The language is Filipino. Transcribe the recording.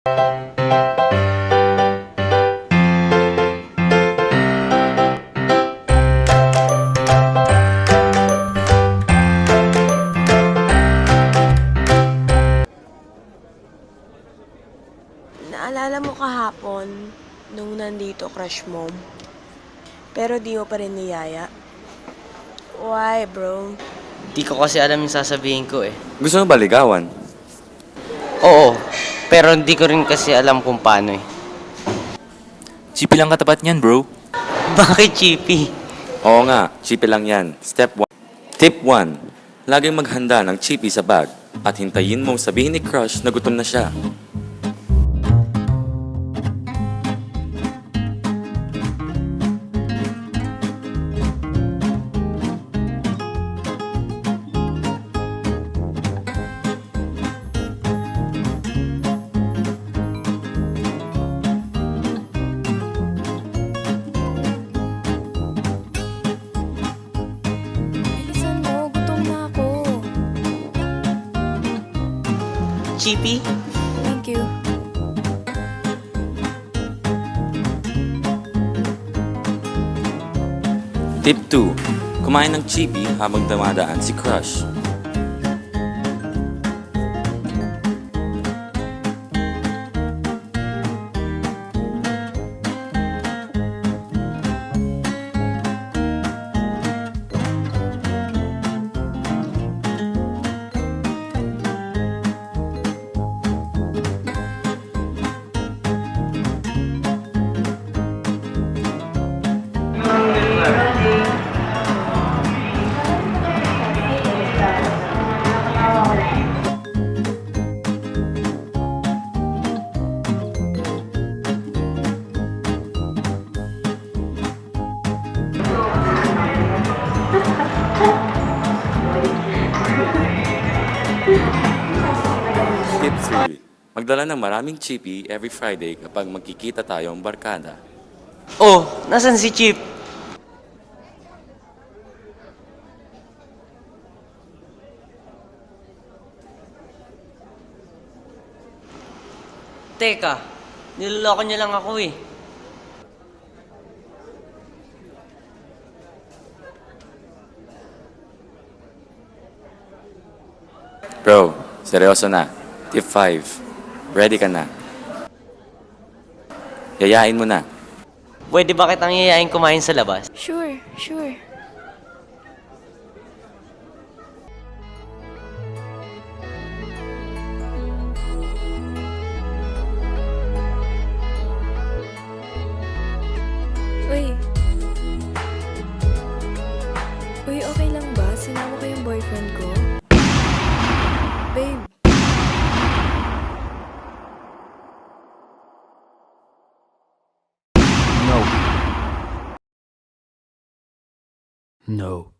Naalala mo kahapon, nung nandito crush mo, pero di mo pa rin niyaya? Why, bro? Di ko kasi alam yung sasabihin ko eh. Gusto mo ba ligawan? Oo, pero hindi ko rin kasi alam kung paano eh. Chippy lang katapat niyan, bro. Bakit chippy? Oo nga, chippy lang yan. Step 1. Tip 1. Laging maghanda ng chippy sa bag at hintayin mong sabihin ni crush na gutom na siya. Bilisan mo, gutom na ako. Chippy? Thank you. Tip 2. Kumain ng chippy habang dumadaan si crush. Tip 3. Magdala ng maraming chippy every Friday kapag magkikita tayong barkada. Oh, nasan si Chip? Teka, niloloko niya lang ako eh. Bro, seryoso na. Tip 5. Ready ka na. Yayain mo na. Pwede ba kitang yayain kumain sa labas? Sure, sure. Uy. Uy, okay lang ba? Sinama ko yung boyfriend ko. Babe. No.